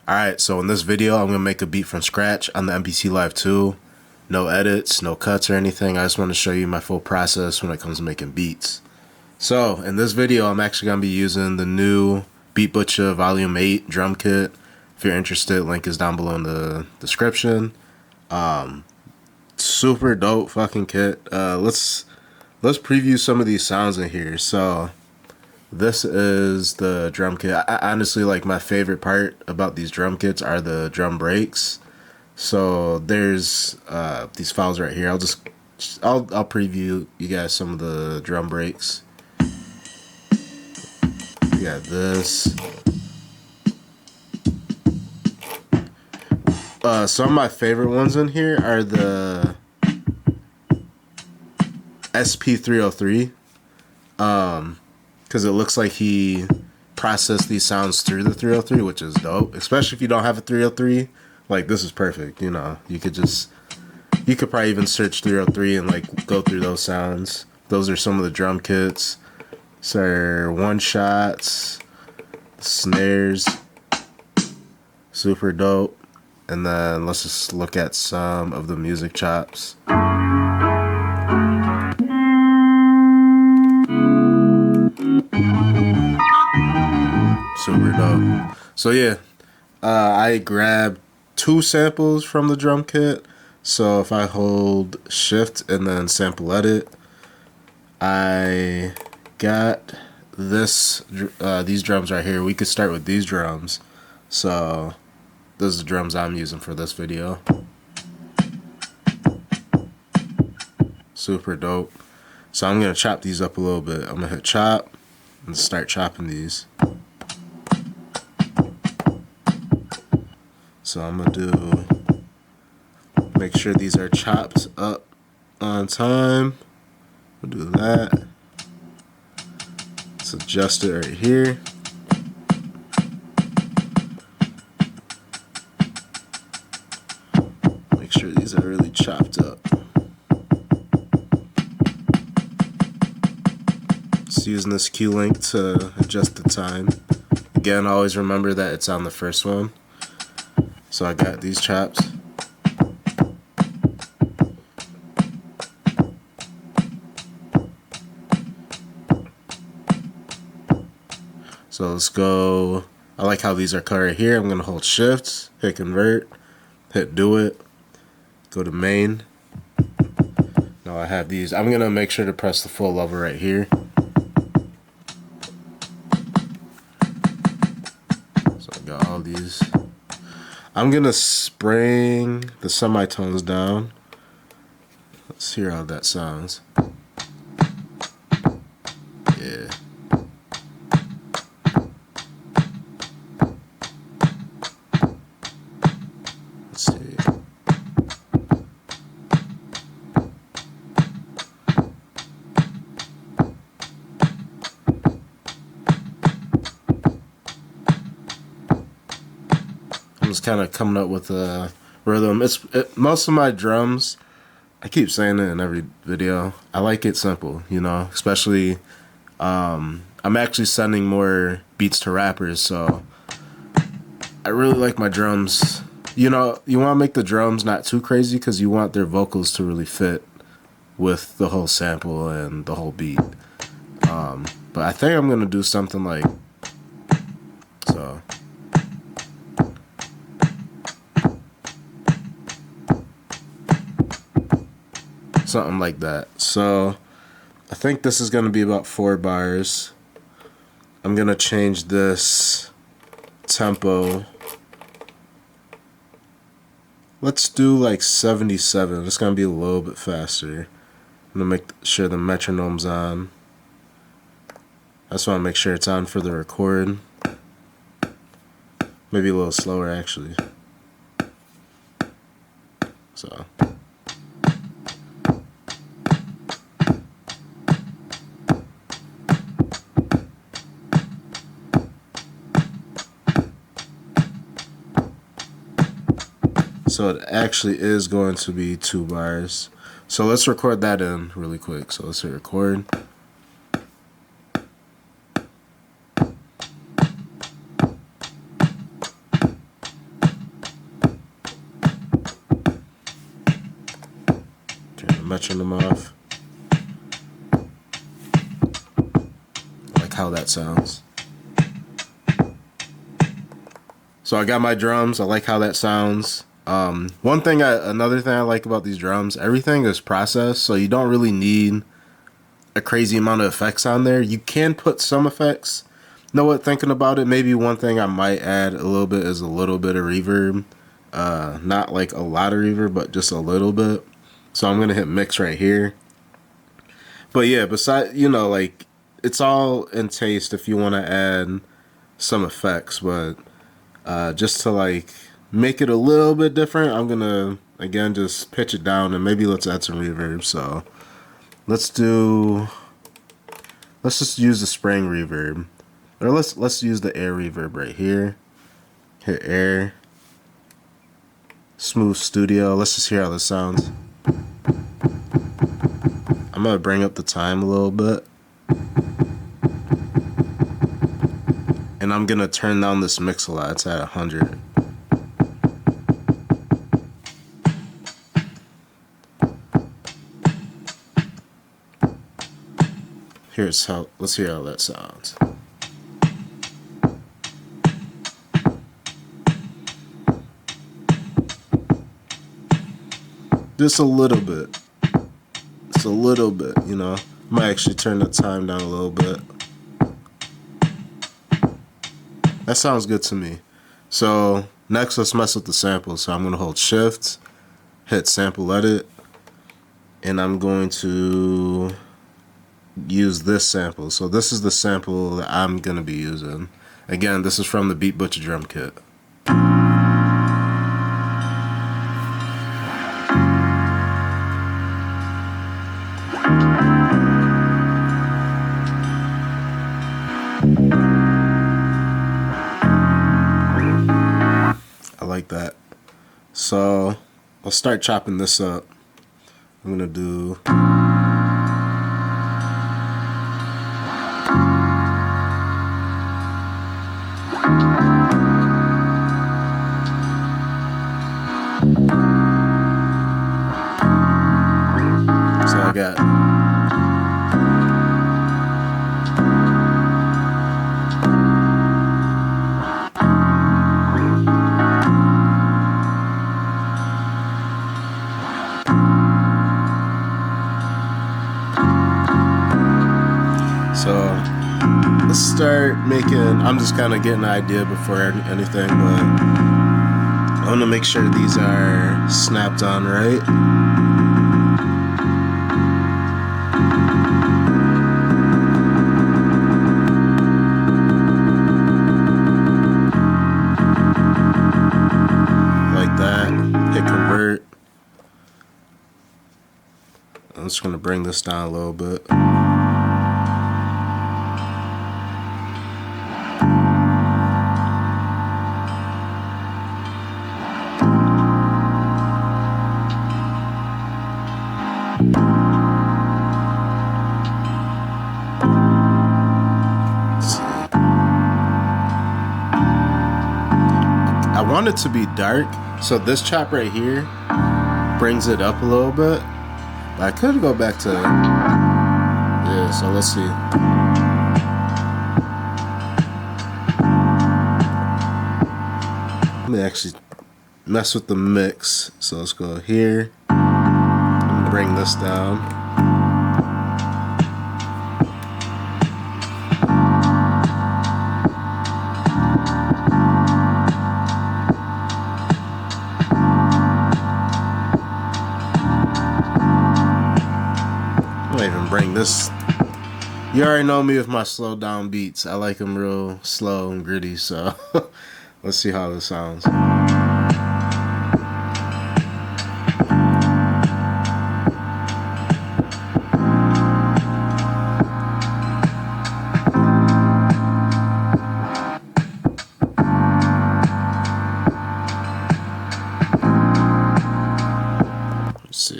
Alright, so in this video, I'm going to make a beat from scratch on the MPC Live 2. No edits, no cuts or anything. I just want to show you my full process when it comes to making beats. So, in this video, I'm actually going to be using the new Butcha Volume 8 drum kit. If you're interested, link is down below in the description. Super dope fucking kit. Let's preview some of these sounds in here. So, this is the drum kit. I honestly, like, my favorite part about these drum kits are the drum breaks. So there's these files right here. I'll preview you guys some of the drum breaks. We got this. Some of my favorite ones in here are the SP303. Because it looks like he processed these sounds through the 303, which is dope. Especially if you don't have a 303, like this is perfect. You know, you could probably even search 303 and like go through those sounds. Those are some of the drum kits. So one shots, snares, super dope. And then let's just look at some of the music chops. Super dope. So yeah, I grabbed 2 samples from the drum kit. So if I hold shift and then sample edit, I got these drums right here. We could start with these drums. So those are the drums I'm using for this video. Super dope. So I'm gonna chop these up a little bit. I'm gonna hit chop and start chopping these. So I'm gonna make sure these are chopped up on time. We'll do that. Let's adjust it right here. Make sure these are really chopped up. Just using this cue link to adjust the time. Again, always remember that it's on the first one. So I got these chops. So let's go. I like how these are cut right here. I'm going to hold shift, hit convert, hit do it, go to main. Now I have these. I'm going to make sure to press the full level right here. So I got all these. I'm going to spring the semitones down. Let's hear how that sounds. Yeah. Let's see. I'm just kind of coming up with a rhythm. Most of my drums, I keep saying it in every video, I like it simple, you know, especially I'm actually sending more beats to rappers, so I really like my drums. You know, you want to make the drums not too crazy because you want their vocals to really fit with the whole sample and the whole beat. But I think I'm going to do something like so. Something like that. So I think this is going to be about 4 bars. I'm going to change this tempo. Let's do like 77. It's going to be a little bit faster. I'm going to make sure the metronome's on. I just want to make sure it's on for the record. Maybe a little slower actually. So it actually is going to be 2 bars. So let's record that in really quick. So let's hit record. matching them off. I like how that sounds. So I got my drums. I like how that sounds. Another thing I like about these drums, everything is processed, so you don't really need a crazy amount of effects on there. You can put some effects. You know what, thinking about it, maybe one thing I might add a little bit is a little bit of reverb. Not like a lot of reverb, but just a little bit. So I'm gonna hit mix right here. But yeah, besides, you know, like, it's all in taste if you want to add some effects, but just to like make it a little bit different, I'm gonna again just pitch it down and maybe let's add some reverb. So let's just use the spring reverb, or let's use the air reverb right here. Hit air, smooth studio. Let's just hear how this sounds. I'm gonna bring up the time a little bit, and I'm gonna turn down this mix a lot. It's at 100. Let's hear how that sounds. Just a little bit. Just a little bit, you know. I might actually turn the time down a little bit. That sounds good to me. So next, let's mess with the sample. So I'm gonna hold shift, hit sample edit, and I'm going to use this sample. So this is the sample that I'm gonna be using. Again, this is from the Butcha drum kit. I like that. So I'll start chopping this up. I'm gonna do got. So let's start making, I'm just kind of getting an idea before anything, but I want to make sure these are snapped on right. I'm just going to bring this down a little bit. I want it to be dark, so this chop right here brings it up a little bit. I could go back to, yeah, so let's see. Let me actually mess with the mix. So let's go here and bring this down. Bring this. You already know me with my slow down beats. I like them real slow and gritty, so let's see how this sounds. Let's see.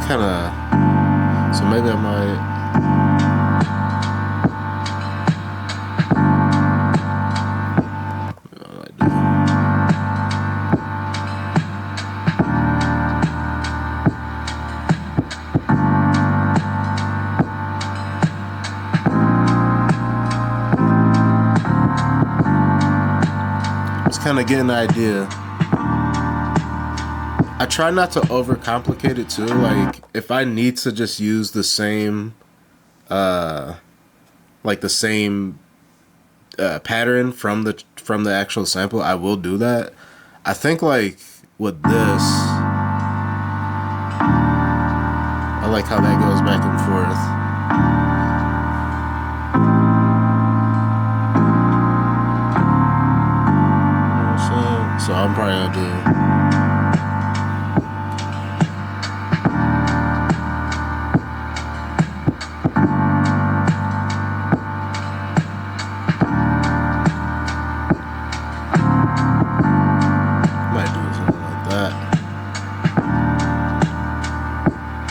Kind of, so maybe I might, kind of get an idea. I try not to overcomplicate it too. Like if I need to just use the same, like the same pattern from the actual sample, I will do that. I think like with this, I like how that goes back and forth. So I'm probably gonna do. Might do something like that.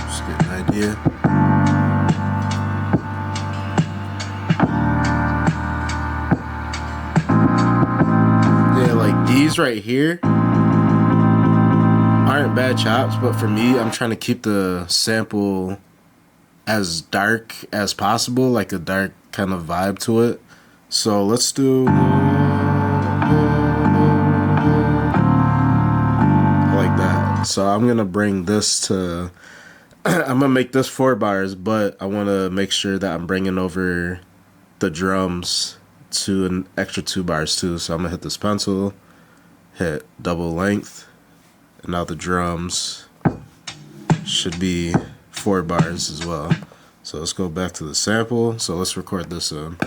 Just get an idea. Yeah, like these right here aren't bad chops, but for me, I'm trying to keep the sample as dark as possible, like a dark kind of vibe to it. So let's do. I like that. So I'm gonna bring this to. I'm gonna make this 4 bars, but I want to make sure that I'm bringing over the drums to an extra 2 bars too. So I'm gonna hit this pencil, hit double length, and now the drums should be 4 bars as well. So let's go back to the sample. So let's record this in.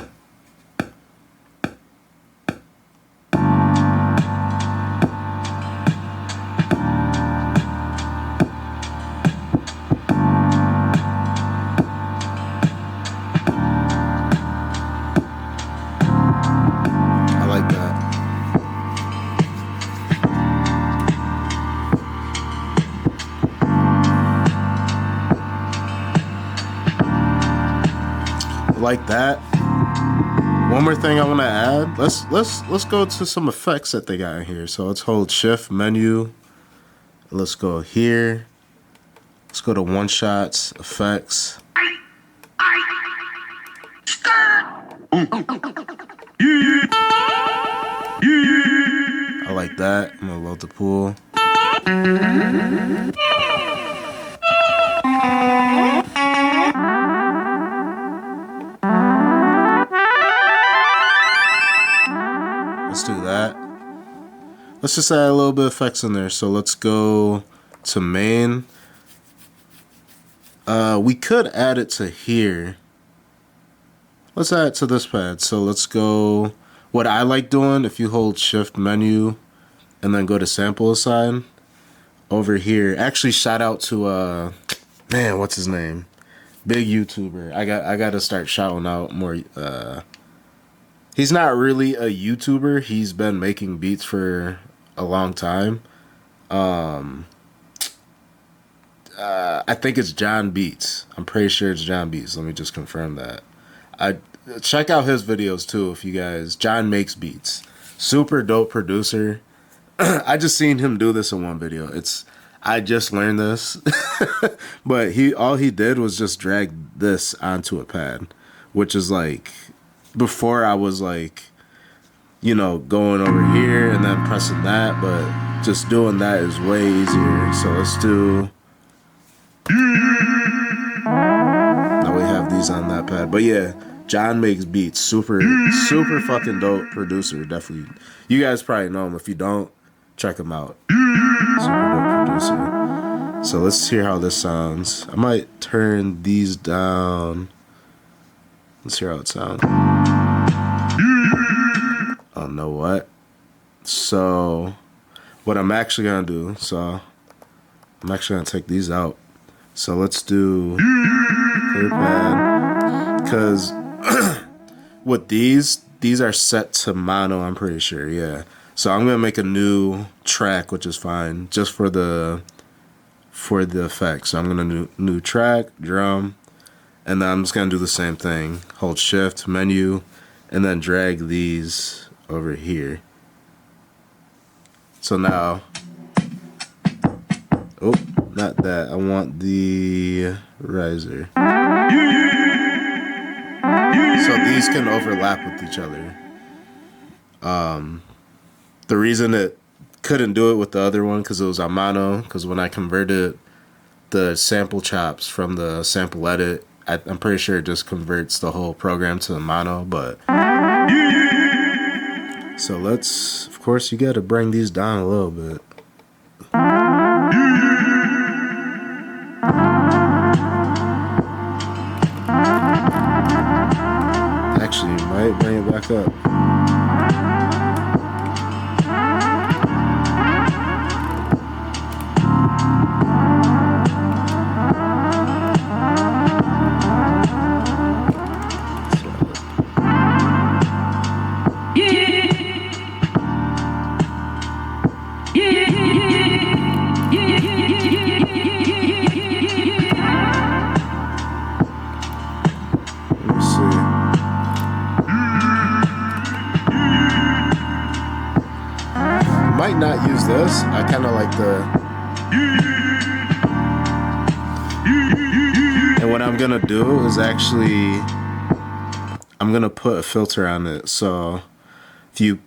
Like that. One more thing I want to add. Let's go to some effects that they got in here. So let's hold shift menu. Let's go here. Let's go to one shots effects. I like that. I'm gonna load the pool. Let's do that. Let's just add a little bit of effects in there. So let's go to main. We could add it to here. Let's add it to this pad. So let's go. What I like doing, if you hold shift menu and then go to sample assign over here. Actually, shout out to man, what's his name? Big YouTuber. I got to start shouting out more. He's not really a YouTuber. He's been making beats for a long time. I think it's John Beats. I'm pretty sure it's John Beats. Let me just confirm that. I check out his videos too if you guys. John Makes Beats. Super dope producer. I just seen him do this in one video. I just learned this. But all he did was just drag this onto a pad, which is like before I was like, you know, going over here and then pressing that, but just doing that is way easier. So let's do. Now we have these on that pad. But yeah, John Makes Beats. Super fucking dope producer. Definitely. You guys probably know him. If you don't, check him out. Super dope producer. So let's hear how this sounds. I might turn these down. Let's hear how it sounds. Oh, know what? So what I'm actually going to do, I'm actually going to take these out. So let's do clear pad. Because with these are set to mono, I'm pretty sure, yeah. So I'm going to make a new track, which is fine, just for the effects. So I'm going to do new track, drum, and then I'm just going to do the same thing. Hold shift, menu, and then drag these over here. So now, oh, not that. I want the riser. So these can overlap with each other. The reason it couldn't do it with the other one because it was on mono, because when I converted the sample chops from the sample edit, I'm pretty sure it just converts the whole program to the mono. But so let's, of course, you got to bring these down a little bit. Actually, you might bring it back up. Might not use this. I kind of like the. And what I'm gonna do is actually, I'm gonna put a filter on it. So, if you,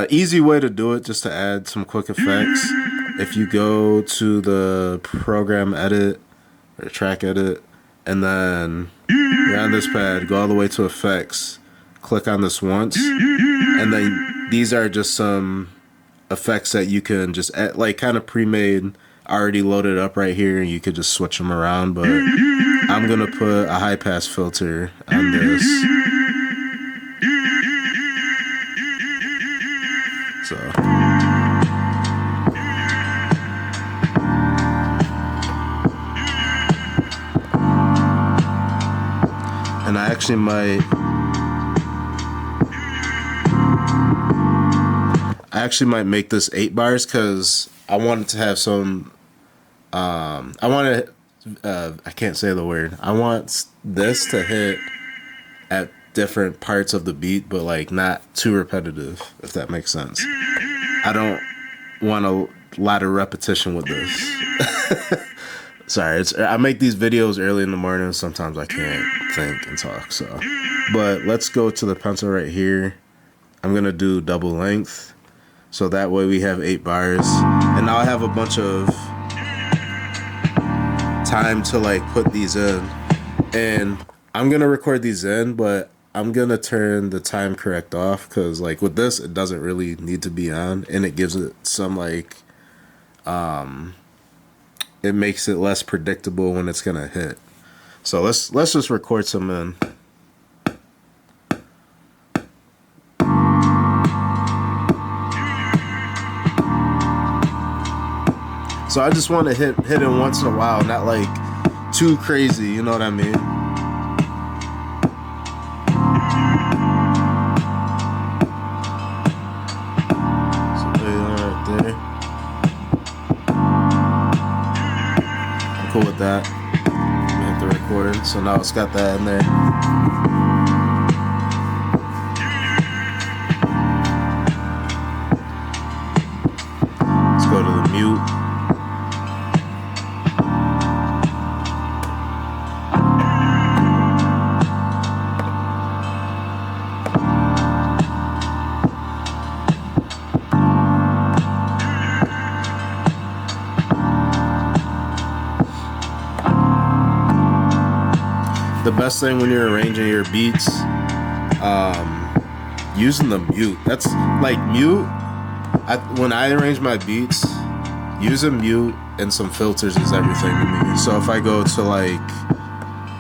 easy way to do it, just to add some quick effects. If you go to the program edit or track edit, and then you're on this pad, go all the way to effects, click on this once, and then these are just some effects that you can just add, like kind of pre-made, already loaded up right here, and you could just switch them around. But I'm gonna put a high pass filter on this. So and I actually might make this 8 bars because I wanted to have some. I want to. I can't say the word. I want this to hit at different parts of the beat, but like not too repetitive, if that makes sense. I don't want a lot of repetition with this. Sorry, I make these videos early in the morning. Sometimes I can't think and talk. So, but let's go to the pencil right here. I'm gonna do double length. So that way we have 8 bars. And now I have a bunch of time to like put these in. And I'm going to record these in, but I'm going to turn the time correct off. Because like with this, it doesn't really need to be on. And it gives it some like, it makes it less predictable when it's going to hit. So let's just record some in. So I just want to hit it once in a while, not like too crazy, you know what I mean? So there you are right there. I'm cool with that. Hit the record. So now it's got that in there. Let's go to the mute. The best thing when you're arranging your beats, using the mute. That's like mute. When I arrange my beats, using mute and some filters is everything to me. So if I go to like,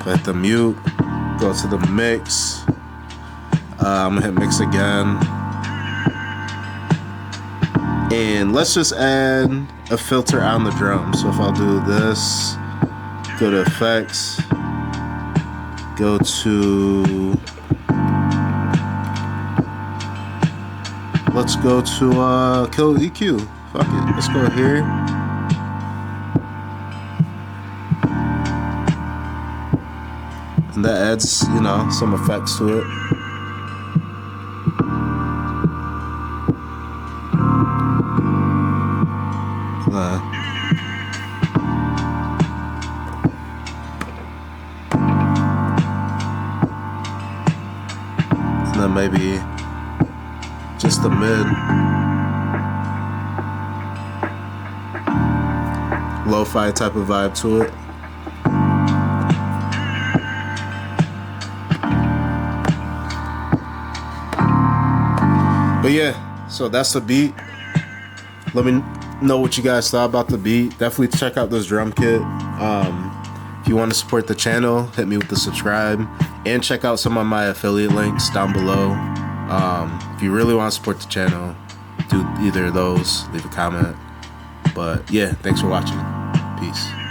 at the mute, go to the mix, I'm gonna hit mix again. And let's just add a filter on the drum. So if I'll do this, go to effects, go to, let's go to kill EQ. Fuck it, let's go here. And that adds, you know, some effects to it. And then maybe just the mid. lo-fi type of vibe to it. But yeah, so that's the beat. Let me know what you guys thought about the beat. Definitely check out this drum kit. If you want to support the channel, hit me with the subscribe and check out some of my affiliate links down below. If you really want to support the channel, do either of those, leave a comment. But yeah, thanks for watching. Peace.